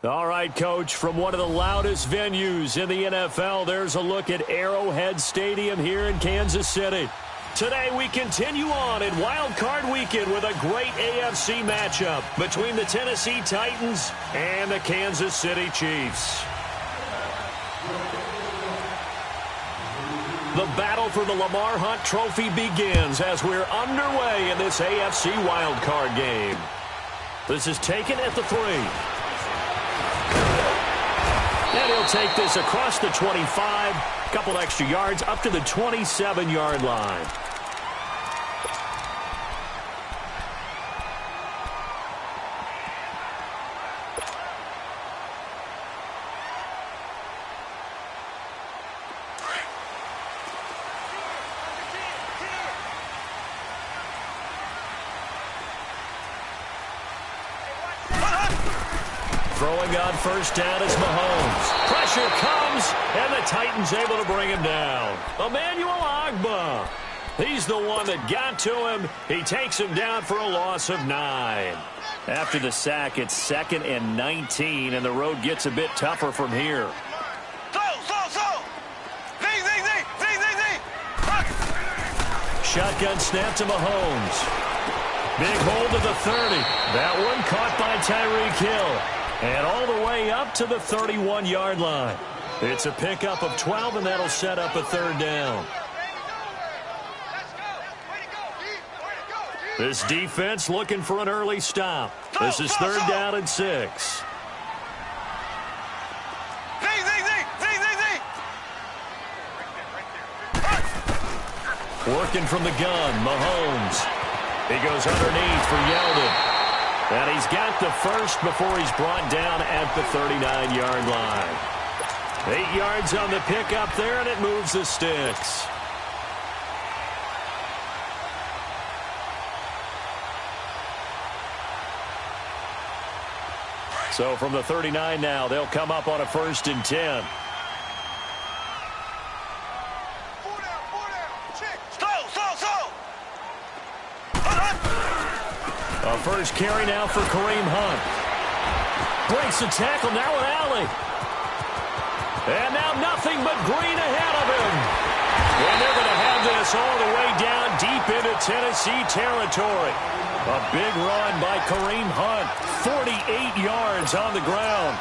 All right, Coach, from one of the loudest venues in the NFL, there's a look at Arrowhead Stadium here in Kansas City. Today, we continue on in Wild Card Weekend with a great AFC matchup between the Tennessee Titans and the Kansas City Chiefs. The battle for the Lamar Hunt Trophy begins as we're underway in this AFC Wild Card game. This is taken at the 3. And he'll take this across the 25, a couple extra yards up to the 27-yard line. Throwing on first down is Mahomes. Pressure comes, and the Titans able to bring him down. Emmanuel Ogbah. He's the one that got to him. He takes him down for a loss of 9. After the sack, it's 2nd and 19, and the road gets a bit tougher from here. Shotgun snap to Mahomes. Big hold to the 30. That one caught by Tyreek Hill. And all the way up to the 31-yard line. It's a pickup of 12, and that'll set up a 3rd down. This defense looking for an early stop. This is 3rd down and 6. Working from the gun, Mahomes. He goes underneath for Yeldon. And he's got the first before he's brought down at the 39-yard line. 8 yards on the pickup there, and it moves the sticks. So from the 39 now, they'll come up on a 1st and 10. A first carry now for Kareem Hunt. Breaks the tackle now with Alley. And now nothing but green ahead of him. And they're going to have this all the way down deep into Tennessee territory. A big run by Kareem Hunt. 48 yards on the ground.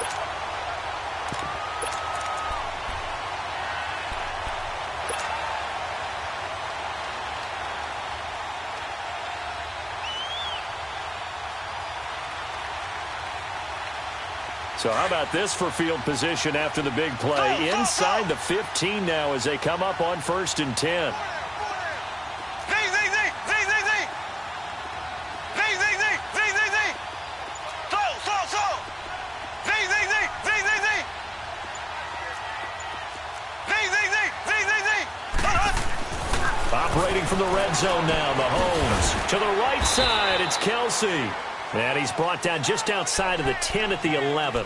So how about this for field position after the big play? Inside the 15 now as they come up on 1st and 10. Operating from the red zone now, Mahomes. To the right side, it's Kelsey. And he's brought down just outside of the 10 at the 11.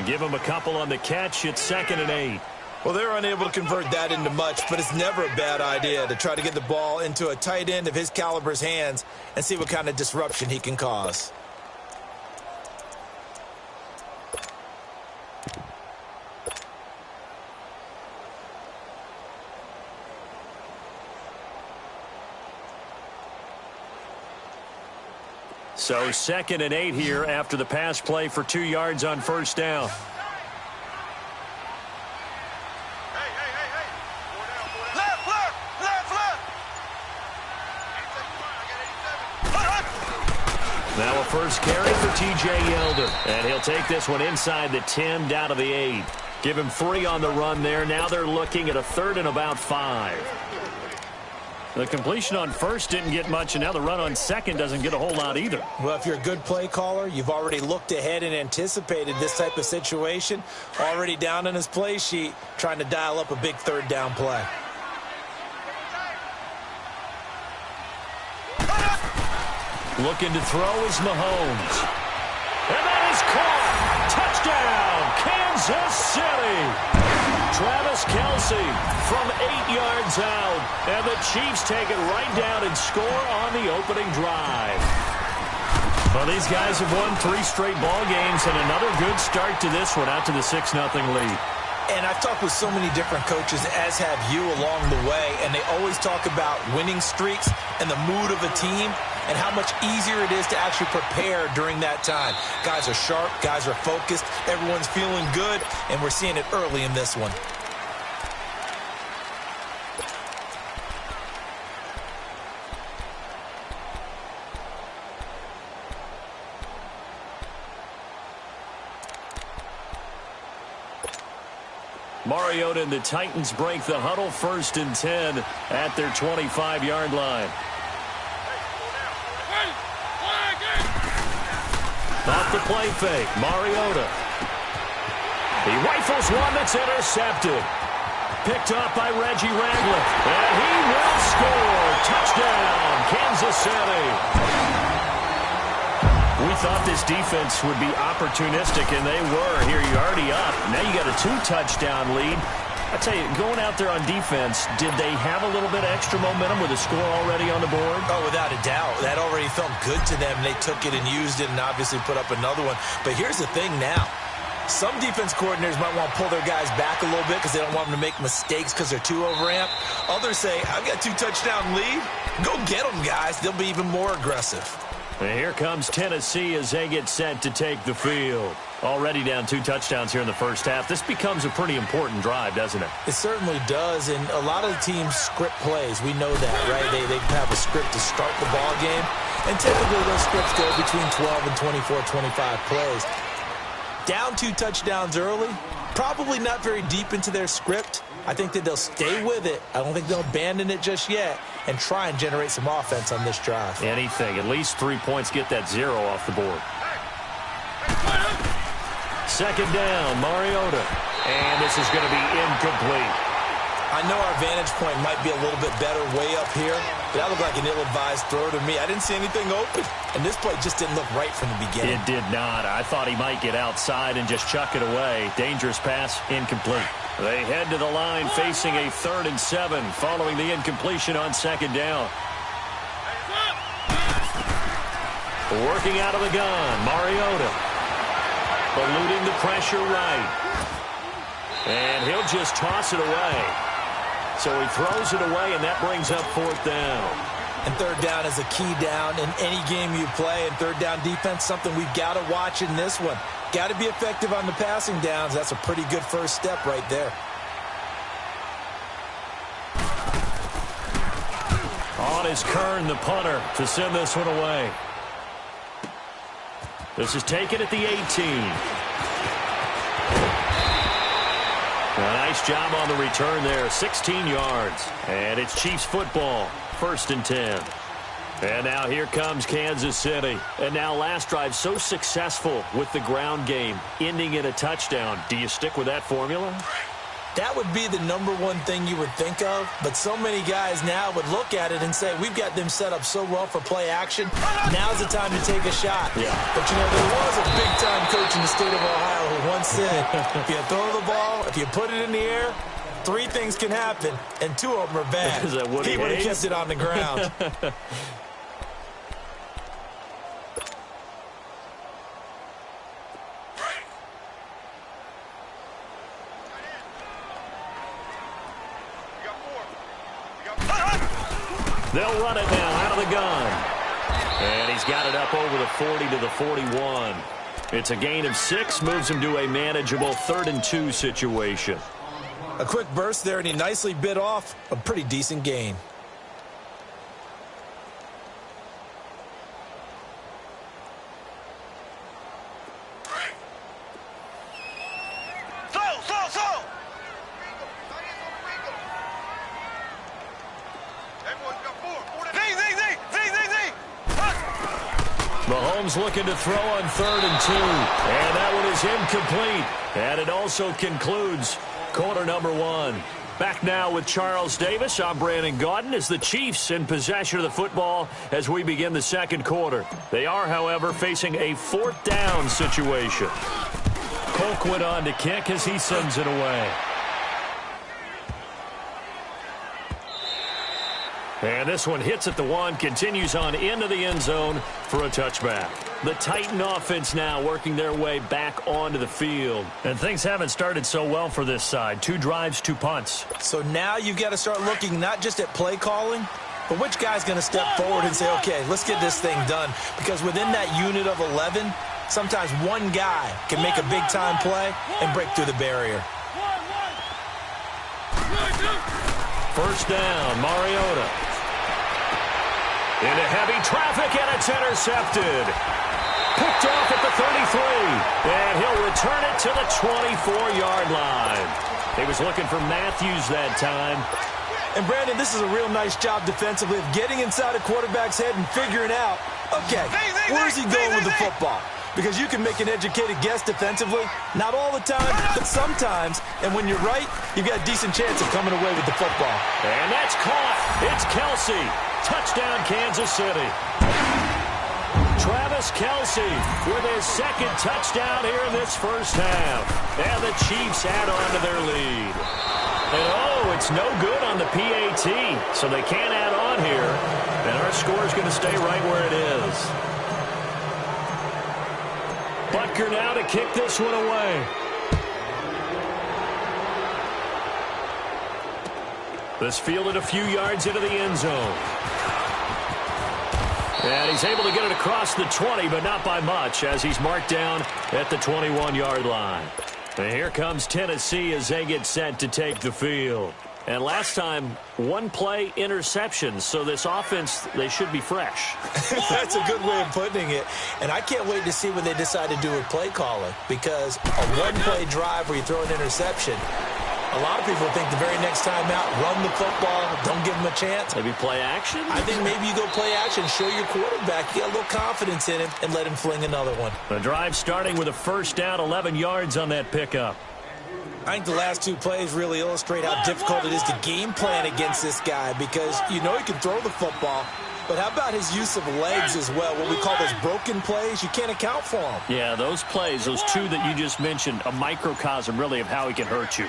Give him a couple on the catch. It's 2nd and 8. Well, they're unable to convert that into much, but it's never a bad idea to try to get the ball into a tight end of his caliber's hands and see what kind of disruption he can cause. So 2nd and 8 here after the pass play for 2 yards on 1st down. Now a first carry for T.J. Yeldon. And he'll take this one inside the 10 down to the 8. Give him 3 on the run there. Now they're looking at a 3rd and about 5. The completion on 1st didn't get much, and now the run on 2nd doesn't get a whole lot either. Well, if you're a good play caller, you've already looked ahead and anticipated this type of situation. Already down on his play sheet, trying to dial up a big 3rd down play. Looking to throw is Mahomes. And that is caught. Touchdown, Kansas City. Travis Kelce from 8 yards out. And the Chiefs take it right down and score on the opening drive. Well, these guys have won 3 straight ball games and another good start to this one out to the 6-0 lead. And I've talked with so many different coaches, as have you, along the way, and they always talk about winning streaks and the mood of a team and how much easier it is to actually prepare during that time. Guys are sharp, guys are focused, everyone's feeling good, and we're seeing it early in this one. Mariota and the Titans break the huddle, 1st and 10 at their 25-yard line. Off the play fake, Mariota. He rifles one that's intercepted. Picked up by Reggie Ragland. And he will score. Touchdown, Kansas City. We thought this defense would be opportunistic, and they were. Here, you're already up. Now you got a 2-touchdown lead. I tell you, going out there on defense, did they have a little bit of extra momentum with a score already on the board? Oh, without a doubt. That already felt good to them. They took it and used it and obviously put up another one. But here's the thing now. Some defense coordinators might want to pull their guys back a little bit because they don't want them to make mistakes because they're too overamped. Others say, I've got 2-touchdown lead. Go get them, guys. They'll be even more aggressive. And here comes Tennessee as they get set to take the field. Already down 2 touchdowns here in the first half. This becomes a pretty important drive, doesn't it? It certainly does, and a lot of the teams script plays. We know that, right? They have a script to start the ball game, and typically those scripts go between 12 and 24, 25 plays. Down 2 touchdowns early, probably not very deep into their script. I think that they'll stay with it. I don't think they'll abandon it just yet and try and generate some offense on this drive. Anything. At least 3 points, get that 0 off the board. 2nd down, Mariota. And this is going to be incomplete. I know our vantage point might be a little bit better way up here, but that looked like an ill-advised throw to me. I didn't see anything open, and this play just didn't look right from the beginning. It did not. I thought he might get outside and just chuck it away. Dangerous pass, incomplete. They head to the line facing a 3rd and 7 following the incompletion on 2nd down. Working out of the gun, Mariota. Eluding the pressure right. And he'll just toss it away. So he throws it away, and that brings up 4th down. And 3rd down is a key down in any game you play. And 3rd down defense, something we've got to watch in this one. Got to be effective on the passing downs. That's a pretty good first step right there. On is Kern, the punter, to send this one away. This is taken at the 18. A nice job on the return there, 16 yards. And it's Chiefs football, 1st and 10. And now here comes Kansas City. And now last drive so successful with the ground game, ending in a touchdown. Do you stick with that formula? That would be the #1 thing you would think of, but so many guys now would look at it and say, we've got them set up so well for play action, now's the time to take a shot. Yeah. But, you know, there was a big-time coach in the state of Ohio who once said, if you throw the ball, if you put it in the air, 3 things can happen, and 2 of them are bad. Is that Woody He would have Hayes? kept it on the ground. They'll run it now out of the gun. And he's got it up over the 40 to the 41. It's a gain of 6, moves him to a manageable 3rd and 2 situation. A quick burst there, and he nicely bit off a pretty decent gain. Mahomes looking to throw on 3rd and 2. And that one is incomplete. And it also concludes quarter #1. Back now with Charles Davis. I'm Brandon Gaudin as the Chiefs in possession of the football as we begin the 2nd quarter. They are, however, facing a 4th down situation. Colquitt on to kick as he sends it away. And this one hits at the 1, continues on into the end zone for a touchback. The Titan offense now working their way back onto the field. And things haven't started so well for this side. 2 drives, 2 punts. So now you've got to start looking not just at play calling, but which guy's going to step forward and say, okay, let's get this thing done. Because within that unit of 11, sometimes one guy can make a big-time play and break through the barrier. First down, Mariota. Into heavy traffic, and it's intercepted. Picked off at the 33, and he'll return it to the 24-yard line. He was looking for Matthews that time. And, Brandon, this is a real nice job defensively of getting inside a quarterback's head and figuring out, okay, where is he going with the football? Because you can make an educated guess defensively, not all the time, but sometimes. And when you're right, you've got a decent chance of coming away with the football. And that's caught. It's Kelce. Touchdown, Kansas City. Travis Kelce with his second touchdown here in this first half. And the Chiefs add on to their lead. And, oh, it's no good on the PAT, so they can't add on here. And our score is going to stay right where it is. Butker now to kick this one away. This fielded a few yards into the end zone. And he's able to get it across the 20, but not by much, as he's marked down at the 21-yard line. And here comes Tennessee as they get set to take the field. And last time, 1 play interception, so this offense, they should be fresh. That's a good way of putting it. And I can't wait to see what they decide to do with play calling, because a 1-play drive where you throw an interception, a lot of people think the very next time out, run the football, don't give them a chance. Maybe play action? I think maybe you go play action, show your quarterback, get a little confidence in him, and let him fling another one. The drive starting with a first down, 11 yards on that pickup. I think the last 2 plays really illustrate how difficult it is to game plan against this guy, because you know he can throw the football, but how about his use of legs as well? What we call those broken plays, you can't account for them. Yeah, those plays, those 2 that you just mentioned, a microcosm really of how he can hurt you.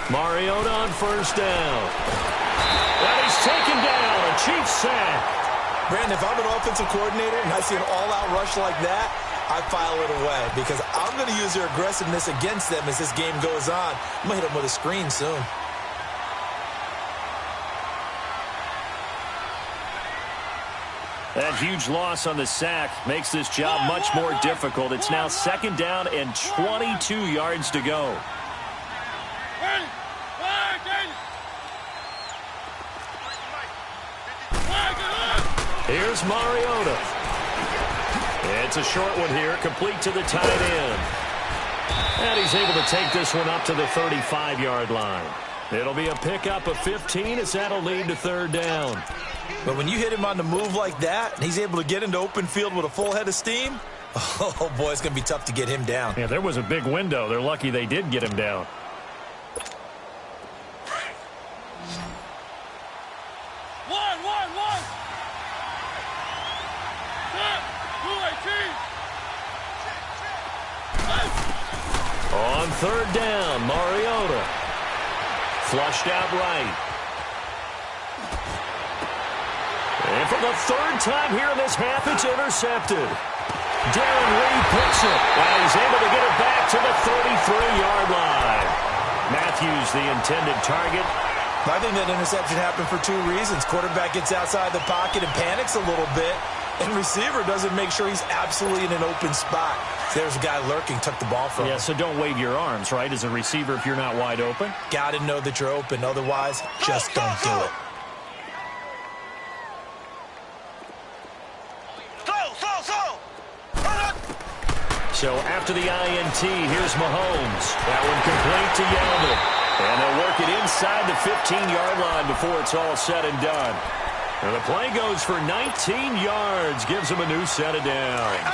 Mariota on first down. And he's taken down, a Chiefs sack. Brandon, if I'm an offensive coordinator and I see an all-out rush like that, I file it away, because I'm going to use their aggressiveness against them as this game goes on. I'm going to hit them with a screen soon. That huge loss on the sack makes this job much more difficult. It's now second down and 22 yards to go. Here's Mariota. It's a short one here, complete to the tight end. And he's able to take this one up to the 35-yard line. It'll be a pickup of 15 as that'll lead to third down. But when you hit him on the move like that, and he's able to get into open field with a full head of steam, oh, boy, it's going to be tough to get him down. Yeah, there was a big window. They're lucky they did get him down. On third down, Mariota. Flushed out right. And for the third time here in this half, it's intercepted. Darren Reed picks it, and he's able to get it back to the 33-yard line. Matthews, the intended target. I think that interception happened for 2 reasons. Quarterback gets outside the pocket and panics a little bit, and receiver doesn't make sure he's absolutely in an open spot. There's a guy lurking, took the ball from him. Yeah, so don't wave your arms, right, as a receiver if you're not wide open. Got to know that you're open. Otherwise, just don't do it. So after the INT, here's Mahomes. That one complete to Yeldon. And they'll work it inside the 15-yard line before it's all said and done. And the play goes for 19 yards, gives them a new set of downs.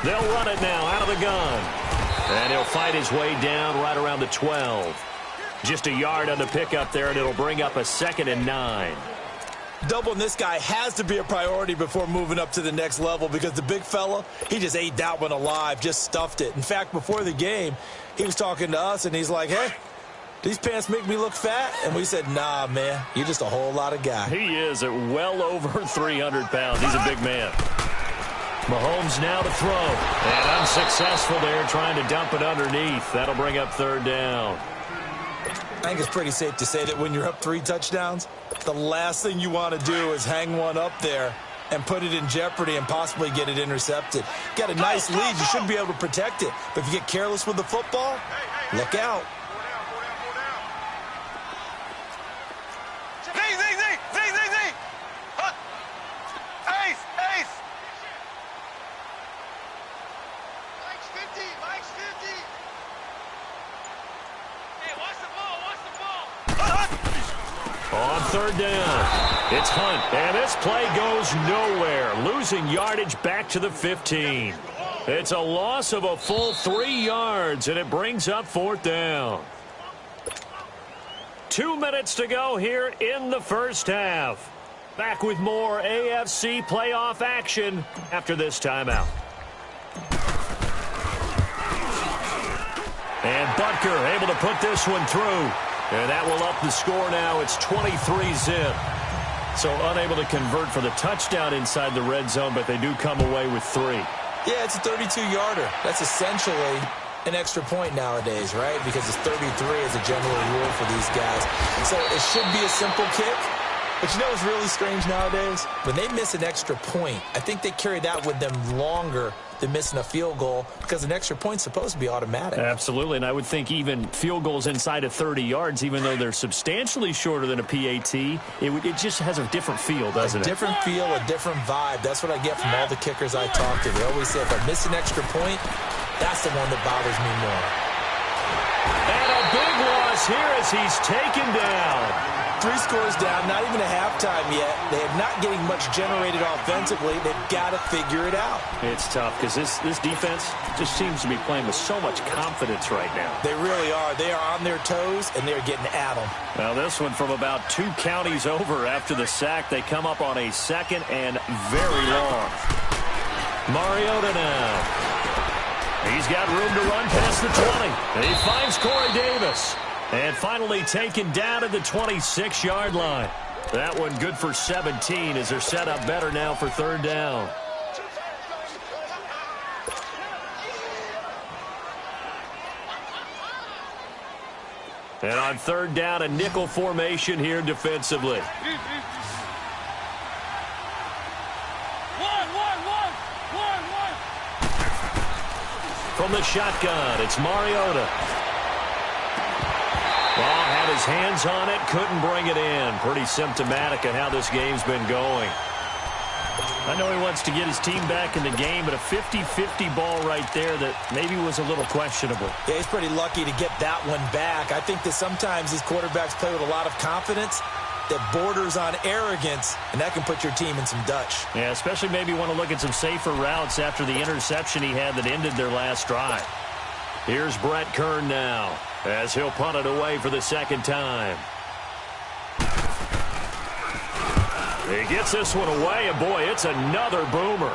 They'll run it now out of the gun. And he'll fight his way down right around the 12. Just a yard on the pickup there, and it'll bring up a 2nd and 9. Doubling this guy has to be a priority before moving up to the next level because the big fella, he just ate that one alive, just stuffed it. In fact, before the game, he was talking to us, and he's like, hey, these pants make me look fat? And we said, nah, man, you're just a whole lot of guy. He is at well over 300 pounds. He's a big man. Mahomes now to throw. And unsuccessful there, trying to dump it underneath. That'll bring up 3rd down. I think it's pretty safe to say that when you're up 3 touchdowns, the last thing you want to do is hang one up there and put it in jeopardy and possibly get it intercepted. Got a nice lead. You should be able to protect it. But if you get careless with the football, look out. On 3rd down, it's Hunt, and this play goes nowhere, losing yardage back to the 15. It's a loss of a full 3 yards, and it brings up 4th down. 2 minutes to go here in the first half. Back with more AFC playoff action after this timeout. And Butker able to put this one through. And that will up the score now. It's 23-zip. So unable to convert for the touchdown inside the red zone, but they do come away with 3. Yeah, it's a 32-yarder. That's essentially an extra point nowadays, right? Because it's 33 as a general rule for these guys. So it should be a simple kick. But you know what's really strange nowadays? When they miss an extra point, I think they carry that with them longer than missing a field goal because an extra point's supposed to be automatic. Absolutely, and I would think even field goals inside of 30 yards, even though they're substantially shorter than a PAT, it just has a different feel, doesn't it? A different feel, a different vibe. That's what I get from all the kickers I talk to. They always say if I miss an extra point, that's the one that bothers me more. And a big loss here as he's taken down. 3 scores down, not even a halftime yet. They are not getting much generated offensively. They've got to figure it out. It's tough because this defense just seems to be playing with so much confidence right now. They really are. They are on their toes, and they're getting at them. Now this one from about 2 counties over after the sack. They come up on a 2nd and very long. Mariota now. He's got room to run past the 20. He finds Corey Davis. And finally taken down at the 26-yard line. That one good for 17 as they're set up better now for 3rd down. And on 3rd down, a nickel formation here defensively. From the shotgun, it's Mariota. Well, had his hands on it, couldn't bring it in. Pretty symptomatic of how this game's been going. I know he wants to get his team back in the game, but a 50-50 ball right there that maybe was a little questionable. Yeah, he's pretty lucky to get that one back. I think that sometimes these quarterbacks play with a lot of confidence that borders on arrogance, and that can put your team in some Dutch. Yeah, especially maybe want to look at some safer routes after the interception he had that ended their last drive. Here's Brett Kern now, as he'll punt it away for the 2nd time. He gets this one away, and boy, it's another boomer.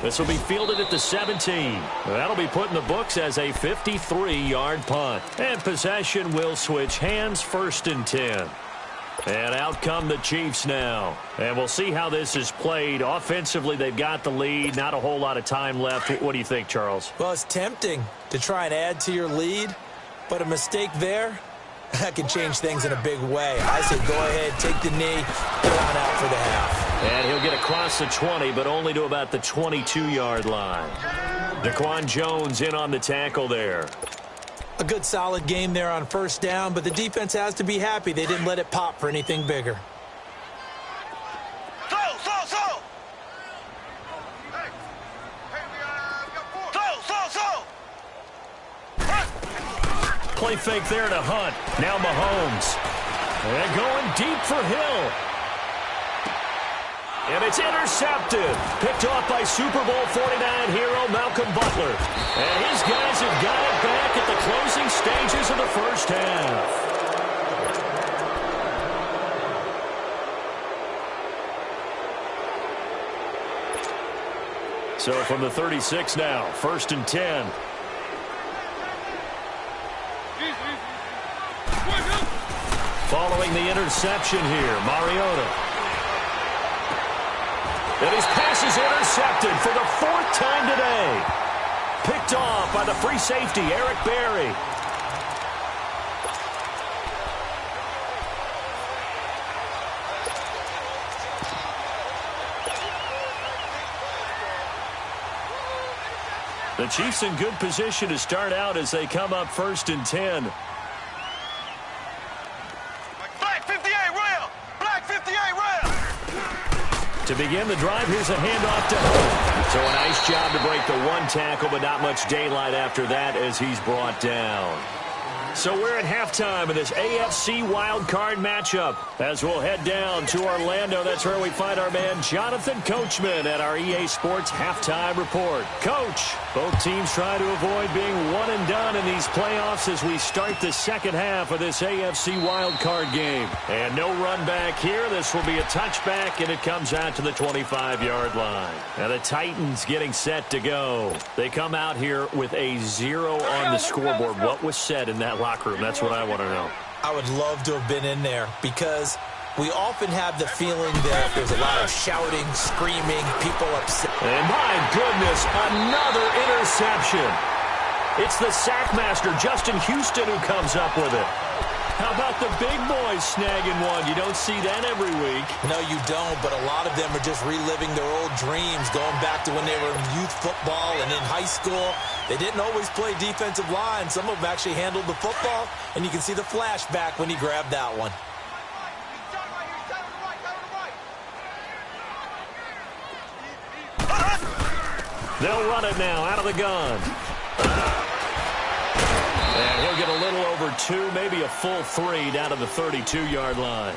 This will be fielded at the 17. That'll be put in the books as a 53-yard punt. And possession will switch hands, 1st and 10. And out come the Chiefs now. And we'll see how this is played. Offensively, they've got the lead. Not a whole lot of time left. What do you think, Charles? Well, it's tempting to try and add to your lead, but a mistake there, that can change things in a big way. I say go ahead, take the knee, get on out for the half. And he'll get across the 20, but only to about the 22-yard line. Daquan Jones in on the tackle there. A good solid game there on 1st down, but the defense has to be happy they didn't let it pop for anything bigger. Play fake there to Hunt. Now Mahomes. And going deep for Hill. And it's intercepted. Picked off by Super Bowl 49 hero Malcolm Butler. And his guys have got it back at the closing stages of the first half. So from the 36 now, 1st and 10. Following the interception here, Mariota. And his pass is intercepted for the 4th time today. Picked off by the free safety, Eric Berry. The Chiefs in good position to start out as they come up 1st and 10. Black 58 rail! Black 58 rail! To begin the drive, here's a handoff to Hunt. So a nice job to break the one tackle, but not much daylight after that as he's brought down. So we're at halftime of this AFC wildcard matchup as we'll head down to Orlando. That's where we find our man Jonathan Coachman at our EA Sports Halftime Report. Coach, both teams try to avoid being one and done in these playoffs as we start the second half of this AFC wildcard game. And no run back here. This will be a touchback, and it comes out to the 25-yard line. Now the Titans getting set to go. They come out here with a 0 on the scoreboard. What was said in that locker room? That's what I want to know. I would love to have been in there because we often have the feeling that there's a lot of shouting, screaming, people upset. And my goodness, another interception. It's the sackmaster, Justin Houston, who comes up with it. How about the big boys snagging one? You don't see that every week. No, you don't, but a lot of them are just reliving their old dreams, going back to when they were in youth football and in high school. They didn't always play defensive line. Some of them actually handled the football, and you can see the flashback when he grabbed that one. They'll run it now out of the gun. And he'll get a little over 2, maybe a full 3 down to the 32-yard line.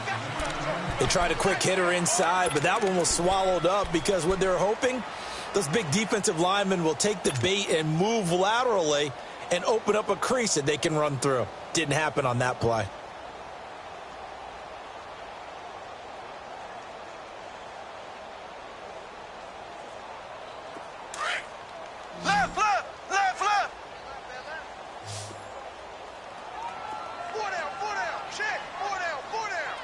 They tried a quick hitter inside, but that one was swallowed up because what they're hoping, those big defensive linemen will take the bait and move laterally and open up a crease that they can run through. Didn't happen on that play. Left, left, left, left! 4 down, check, 4 down, 4 down!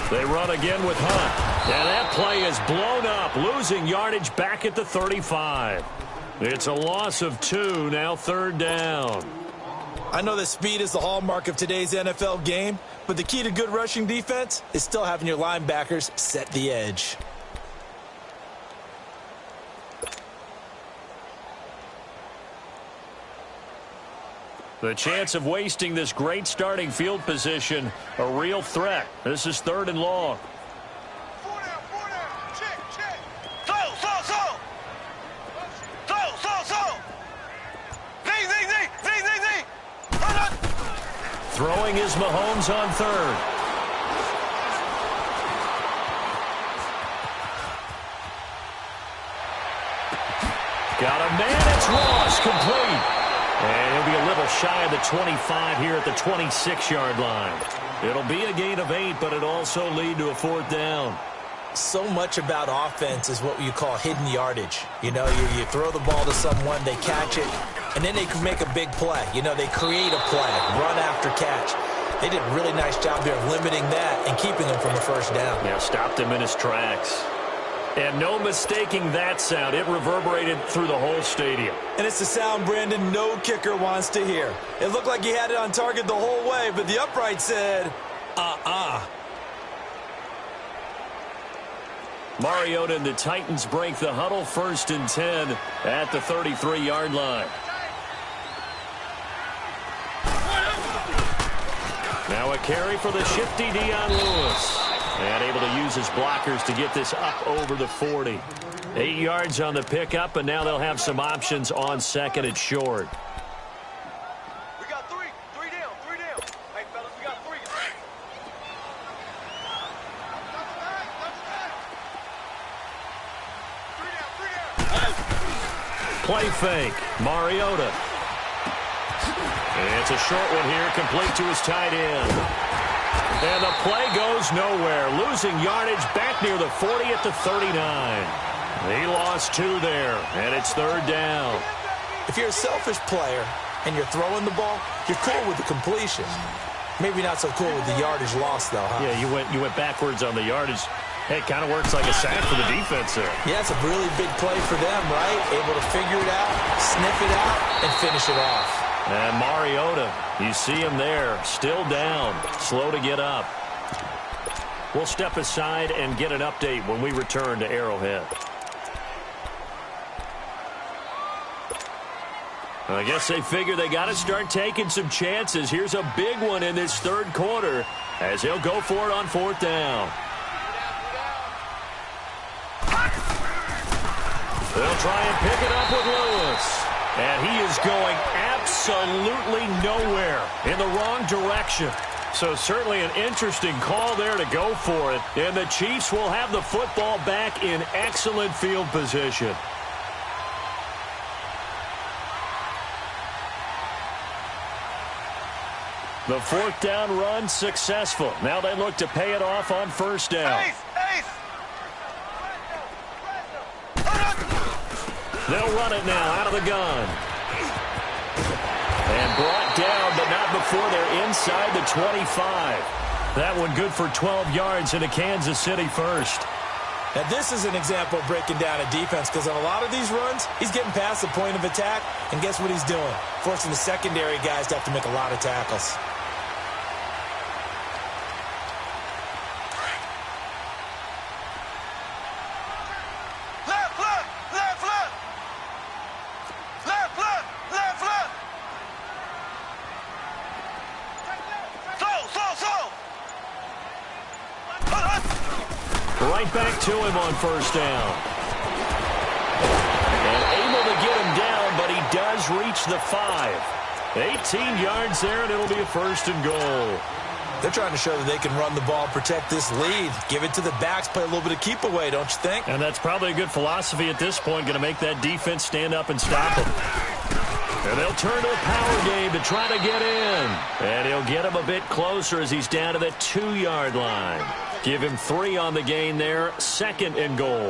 They run again with Hunt. And that play is blown up, losing yardage back at the 35. It's a loss of 2, now 3rd down. I know that speed is the hallmark of today's NFL game, but the key to good rushing defense is still having your linebackers set the edge. The chance of wasting this great starting field position, a real threat. This is 3rd and long. 4 down, check, check! So! Zing! Throwing is Mahomes on 3rd. Got a man, it's Ross, complete. And he'll be a little shy of the 25 here at the 26-yard line. It'll be a gain of 8, but it also lead to a 4th down. So much about offense is what you call hidden yardage. You know, you throw the ball to someone, they catch it, and then they can make a big play. You know, they create a play, run after catch. They did a really nice job there of limiting that and keeping him from a 1st down. Yeah, stopped him in his tracks. And no mistaking that sound. It reverberated through the whole stadium. And it's the sound, Brandon, no kicker wants to hear. It looked like he had it on target the whole way, but the upright said, Mariota and the Titans break the huddle, 1st and 10 at the 33-yard line. Now a carry for the shifty Dion Lewis. And able to use his blockers to get this up over the 40. 8 yards on the pickup, and now they'll have some options on 2nd and short. We got 3 down. Hey, fellas, we got 3. play fake. Mariota. It's a short one here, complete to his tight end. And the play goes nowhere. Losing yardage back near the 40 at the 39. He lost 2 there, and it's 3rd down. If you're a selfish player and you're throwing the ball, you're cool with the completion. Maybe not so cool with the yardage loss, though, huh? Yeah, you went backwards on the yardage. Hey, it kind of works like a sack for the defense there. Yeah, it's a really big play for them, right? Able to figure it out, sniff it out, and finish it off. And Mariota, you see him there, still down, slow to get up. We'll step aside and get an update when we return to Arrowhead. I guess they figure they got to start taking some chances. Here's a big one in this 3rd quarter as he'll go for it on 4th down. They'll try and pick it up with Lewis. And he is going absolutely nowhere in the wrong direction. So certainly an interesting call there to go for it. And the Chiefs will have the football back in excellent field position. The 4th down run successful. Now they look to pay it off on 1st down. They'll run it now out of the gun. And brought down, but not before they're inside the 25. That one good for 12 yards into Kansas City 1st. Now, this is an example of breaking down a defense because on a lot of these runs, he's getting past the point of attack, and guess what he's doing? Forcing the secondary guys to have to make a lot of tackles. Right back to him on 1st down. And able to get him down, but he does reach the 5. 18 yards there, and it'll be a 1st and goal. They're trying to show that they can run the ball, protect this lead, give it to the backs, play a little bit of keep away, don't you think? And that's probably a good philosophy at this point, going to make that defense stand up and stop him. And they'll turn to a power game to try to get in. And he'll get him a bit closer as he's down to the 2-yard line. Give him 3 on the gain there, 2nd and goal.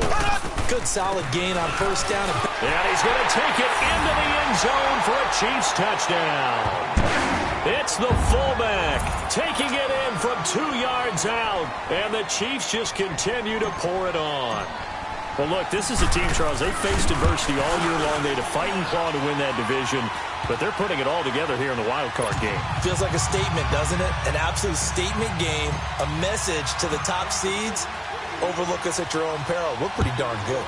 Good solid gain on 1st down. And he's going to take it into the end zone for a Chiefs touchdown. It's the fullback taking it in from 2 yards out. And the Chiefs just continue to pour it on. Well, look, this is a team, Charles, they faced adversity all year long. They had to fight and claw to win that division, but they're putting it all together here in the wild card game. Feels like a statement, doesn't it? An absolute statement game, a message to the top seeds. Overlook us at your own peril. We're pretty darn good.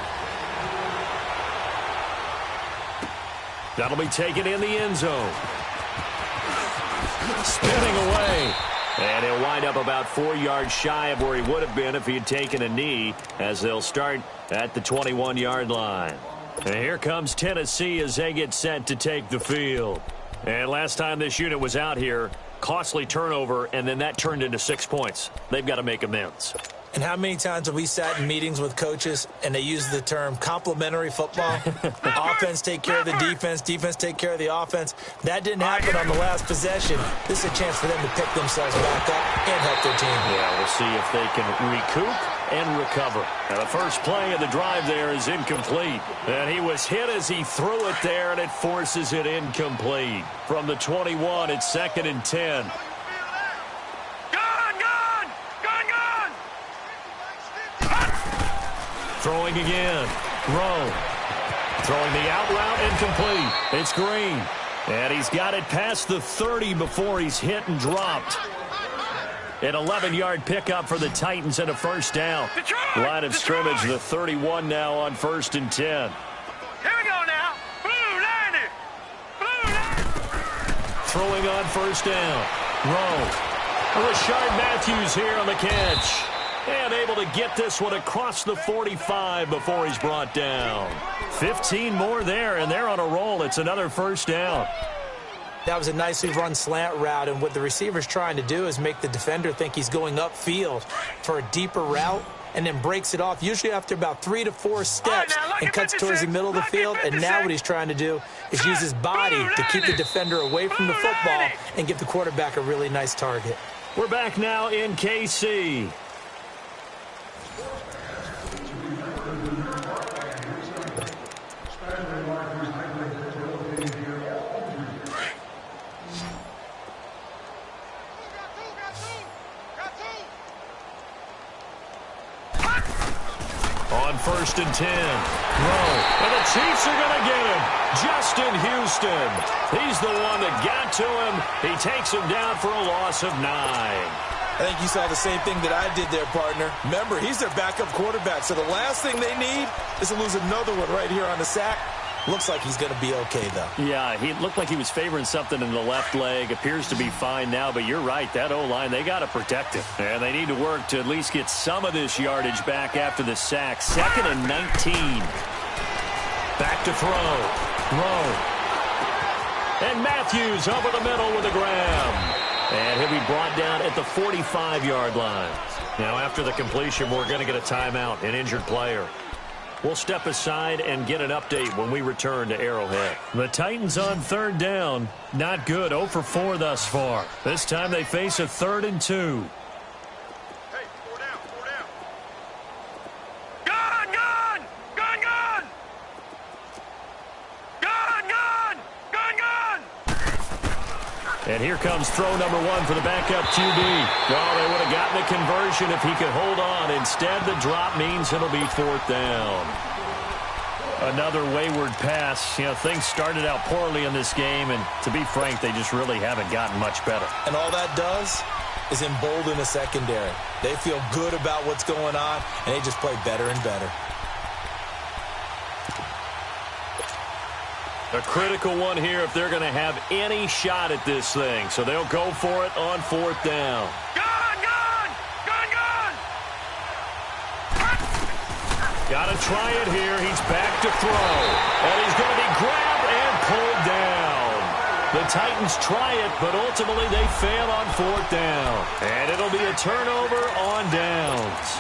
That'll be taken in the end zone. Spinning away. And he'll wind up about 4 yards shy of where he would have been if he had taken a knee, as they'll start at the 21-yard line. And here comes Tennessee as they get set to take the field. And last time this unit was out here, costly turnover, and then that turned into 6 points. They've got to make amends. And how many times have we sat in meetings with coaches and they use the term complementary football? Offense take care of the defense, defense take care of the offense. That didn't happen on the last possession. This is a chance for them to pick themselves back up and help their team. Yeah, we'll see if they can recoup and recover. Now, the first play of the drive there is incomplete. And he was hit as he threw it there, and it forces it incomplete. From the 21, it's 2nd and 10. Throwing again. Rowe. Throwing the out route incomplete. It's Green. And he's got it past the 30 before he's hit and dropped. An 11-yard pickup for the Titans and a 1st down. Line of scrimmage, the 31 now on 1st and 10. Here we go now. Blue 90. Blue 90. Throwing on 1st down. Rowe. Rashard Matthews here on the catch. And able to get this one across the 45 before he's brought down. 15 more there, and they're on a roll. It's another 1st down. That was a nicely run slant route, and what the receiver's trying to do is make the defender think he's going upfield for a deeper route, and then breaks it off, usually after about 3 to 4 steps, and cuts towards the middle of the field. And now what he's trying to do is use his body to keep the defender away from the football and give the quarterback a really nice target. We're back now in KC. On 1st and 10. And the Chiefs are going to get him. Justin Houston. He's the one that got to him. He takes him down for a loss of 9. I think you saw the same thing that I did there, partner. Remember, he's their backup quarterback, so the last thing they need is to lose another one right here on the sack. Looks like he's going to be okay, though. Yeah, he looked like he was favoring something in the left leg. Appears to be fine now, but you're right. That O-line, they got to protect him. And they need to work to at least get some of this yardage back after the sack. 2nd and 19. Back to throw. And Matthews over the middle with a grab. And he'll be brought down at the 45-yard line. Now, after the completion, we're going to get a timeout, an injured player. We'll step aside and get an update when we return to Arrowhead. The Titans on 3rd down. Not good. 0 for 4 thus far. This time they face a 3rd and 2. Hey, 4 down, 4 down. Gun, gun! Gun, gun! Gun, gun! Gun, gun! And here comes throw number 1 for the backup QB. Well, they would have gotten a conversion if he could hold on. Instead, the drop means it'll be 4th down. Another wayward pass. You know, things started out poorly in this game, and to be frank, they just really haven't gotten much better. And all that does is embolden the secondary. They feel good about what's going on, and they just play better and better. A critical one here if they're going to have any shot at this thing. So they'll go for it on 4th down. Gun, gun! Gun, gun! Got to try it here. He's back to throw. And he's going to be grabbed and pulled down. The Titans try it, but ultimately they fail on 4th down. And it'll be a turnover on downs.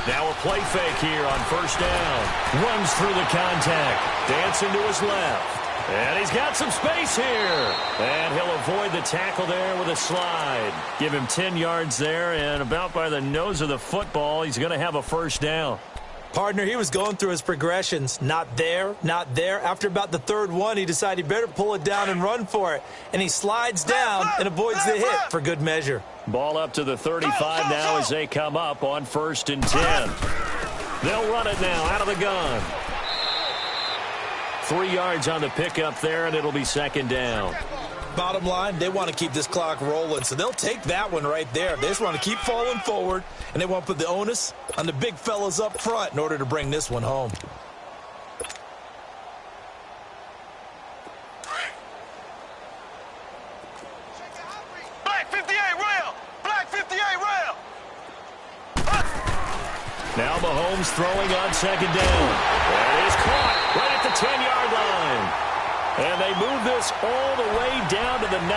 Now a play fake here on 1st down. Runs through the contact. Dancing to his left. And he's got some space here. And he'll avoid the tackle there with a slide. Give him 10 yards there, and about by the nose of the football, he's going to have a 1st down. Partner, he was going through his progressions. Not there, not there. After about the 3rd one, he decided he better pull it down and run for it. And he slides down and avoids the hit for good measure. Ball up to the 35 now as they come up on 1st and 10. They'll run it now out of the gun. 3 yards on the pickup there, and it'll be 2nd down. Bottom line, they want to keep this clock rolling, so they'll take that one right there. They just want to keep falling forward, and they want to put the onus on the big fellas up front in order to bring this one home. Black 58 rail! Black 58 rail! Now Mahomes throwing on 2nd down. And he's caught right at the 10-yard line. And they move this all the way down to the 9.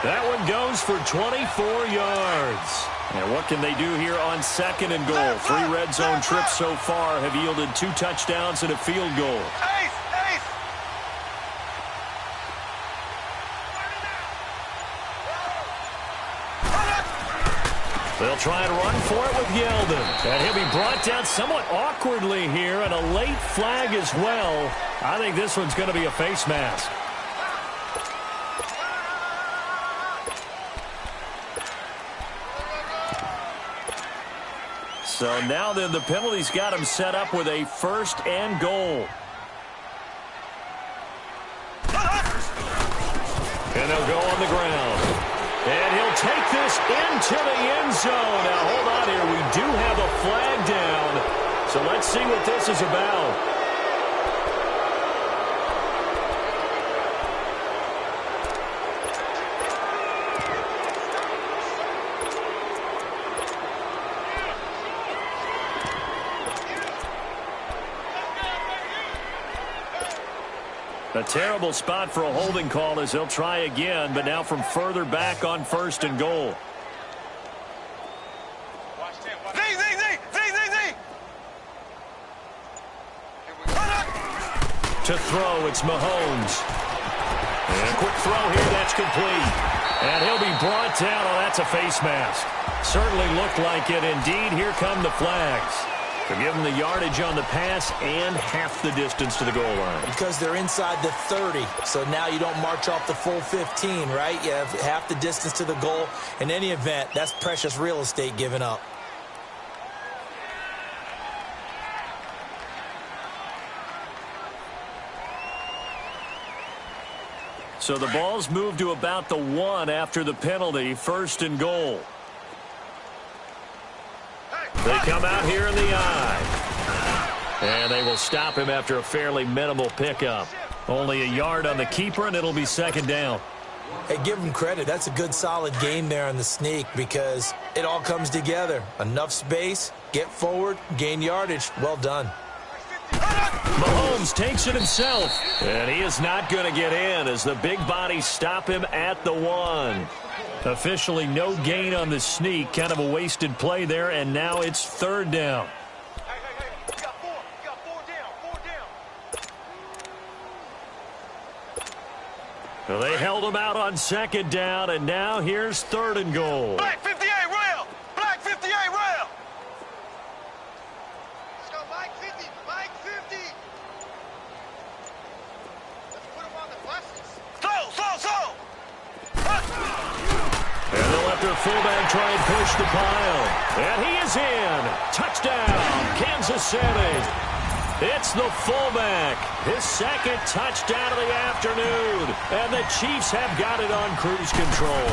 That one goes for 24 yards. And what can they do here on 2nd and goal? 3 red zone trips so far have yielded 2 touchdowns and a field goal. Ace! Ace! They'll try and run for it with Yeldon. And he'll be brought down somewhat awkwardly here, and a late flag as well. I think this one's going to be a face mask. So now then the penalty's got him set up with a 1st and goal. And they'll go on the ground. And he'll take this into the end zone. Now, hold on here. We do have a So let's see what this is about. A terrible spot for a holding call as he'll try again, but now from further back on 1st and goal. To throw, it's Mahomes. And a quick throw here, that's complete. And he'll be brought down. Oh, that's a face mask. Certainly looked like it. Indeed, here come the flags. To give them the yardage on the pass and half the distance to the goal line. Because they're inside the 30, so now you don't march off the full 15, right? You have half the distance to the goal. In any event, that's precious real estate given up. So the ball's moved to about the 1 after the penalty, 1st and goal. They come out here in the eye. And they will stop him after a fairly minimal pickup. Only a yard on the keeper, and it'll be 2nd down. Hey, give him credit. That's a good, solid game there on the sneak because it all comes together. Enough space, get forward, gain yardage. Well done. Mahomes takes it himself. And he is not going to get in as the big bodies stop him at the 1. Officially no gain on the sneak. Kind of a wasted play there, and now it's 3rd down. We got four down. Well, they held him out on 2nd down, and now here's 3rd and goal. Black 58 rail. Black 58 rail. Let's go, Mike 50. Mike 50. Let's put him on the buses. So. And they'll let their fullback try and push the pile. And he is in. Touchdown, Kansas City. It's the fullback. His 2nd touchdown of the afternoon. And the Chiefs have got it on cruise control.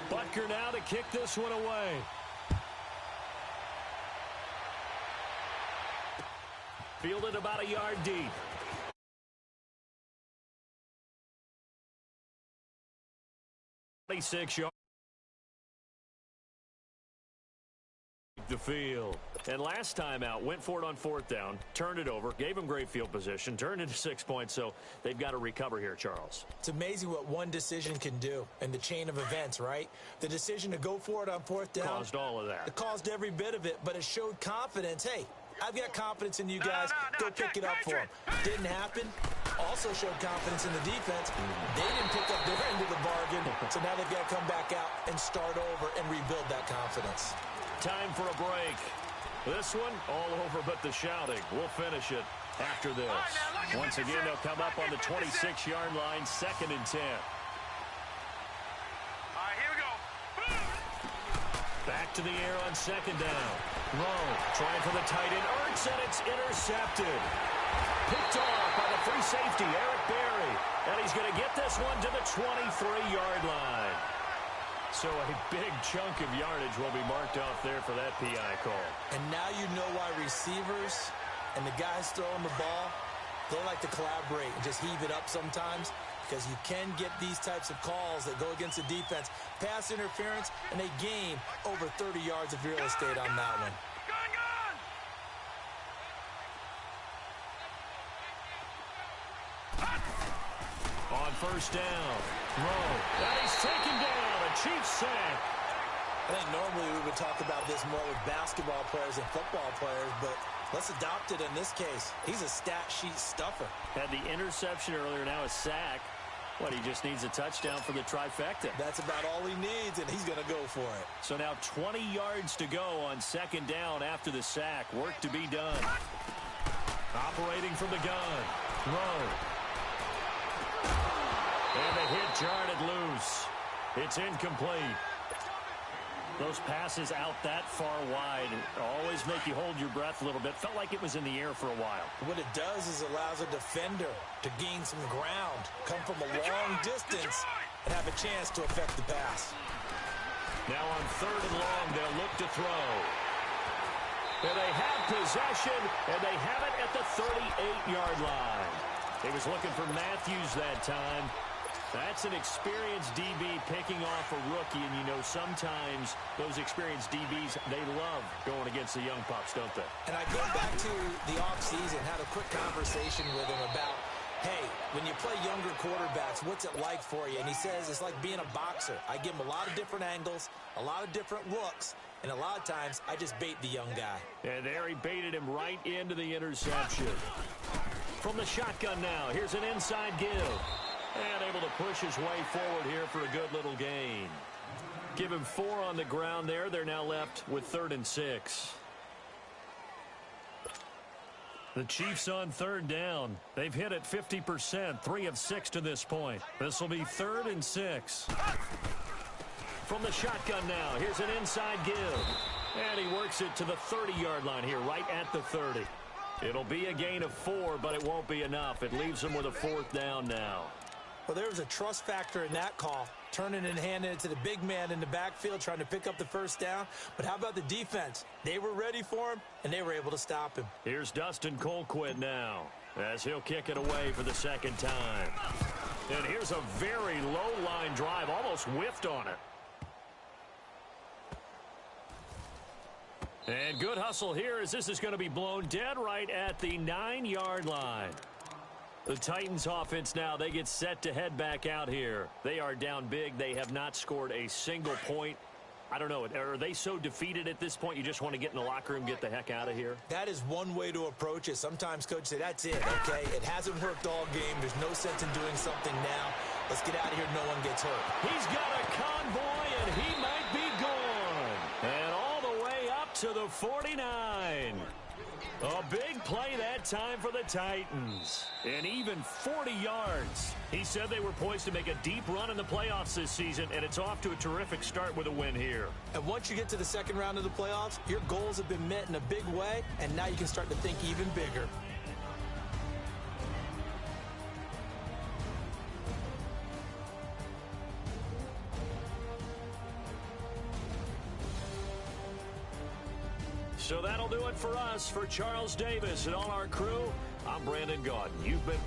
Butker now to kick this one away. Fielded about a yard deep. Yards. The field. And last time out, went for it on 4th down, turned it over, gave him great field position, turned into 6 points, so they've got to recover here, Charles. It's amazing what one decision can do in the chain of events, right? The decision to go for it on 4th down. Caused all of that. It caused every bit of it, but it showed confidence. Hey, I've got confidence in you guys. Go pick it up for them. Didn't happen. Also showed confidence in the defense. They didn't pick up their end of the bargain, so now they've got to come back out and start over and rebuild that confidence. Time for a break. This one, all over but the shouting. We'll finish it after this. Once again, they'll come up on the 26-yard line, 2nd and 10. All right, here we go. Back to the air on 2nd down. Rowe trying for the tight end. Ertz, and it's intercepted. Picked off by the free safety, Eric Berry. And he's going to get this one to the 23-yard line. So a big chunk of yardage will be marked off there for that PI call. And now you know why receivers and the guys throwing the ball, they like to collaborate and just heave it up sometimes because you can get these types of calls that go against the defense. Pass interference, and they gain over 30 yards of real estate on that one. On 1st down, Rowe. And he's taken down. A Chiefs sack. I think normally we would talk about this more with basketball players and football players, but let's adopt it in this case. He's a stat sheet stuffer. Had the interception earlier, now a sack. What, he just needs a touchdown for the trifecta. That's about all he needs, and he's going to go for it. So now 20 yards to go on 2nd down after the sack. Work to be done. Operating from the gun. Rowe. And the hit jarred it loose. It's incomplete. Those passes out that far wide always make you hold your breath a little bit. Felt like it was in the air for a while. What it does is allows a defender to gain some ground, come from a long distance, and have a chance to affect the pass. Now on 3rd and long, they'll look to throw. And they have possession, and they have it at the 38-yard line. He was looking for Matthews that time. That's an experienced DB picking off a rookie, and you know sometimes those experienced DBs, they love going against the young pups, don't they? And I go back to the offseason, had a quick conversation with him about, hey, when you play younger quarterbacks, what's it like for you? And he says it's like being a boxer. I give him a lot of different angles, a lot of different looks, and a lot of times I just bait the young guy. And there he baited him right into the interception. From the shotgun now, here's an inside give. And able to push his way forward here for a good little gain. Give him 4 on the ground there. They're now left with 3rd and 6. The Chiefs on 3rd down. They've hit it 50%, 3 of 6 to this point. This will be 3rd and 6. From the shotgun now, here's an inside give. And he works it to the 30-yard line here, right at the 30. It'll be a gain of 4, but it won't be enough. It leaves him with a 4th down now. Well, there was a trust factor in that call, turning and handing it to the big man in the backfield, trying to pick up the 1st down. But how about the defense? They were ready for him, and they were able to stop him. Here's Dustin Colquitt now, as he'll kick it away for the 2nd time. And here's a very low-line drive, almost whiffed on it. And good hustle here as this is going to be blown dead right at the 9-yard line. The Titans offense now, they get set to head back out here. They are down big. They have not scored a single point. I don't know, are they so defeated at this point you just want to get in the locker room, get the heck out of here? That is one way to approach it. Sometimes coaches say, that's it, okay? It hasn't worked all game. There's no sense in doing something now. Let's get out of here. No one gets hurt. He's got a convoy, and he might be gone. And all the way up to the 49. A big play that time for the Titans. And even 40 yards. He said they were poised to make a deep run in the playoffs this season, and it's off to a terrific start with a win here. And once you get to the 2nd round of the playoffs, your goals have been met in a big way, and now you can start to think even bigger. So that'll do it for us. For Charles Davis and all our crew, I'm Brandon Gaudin. You've been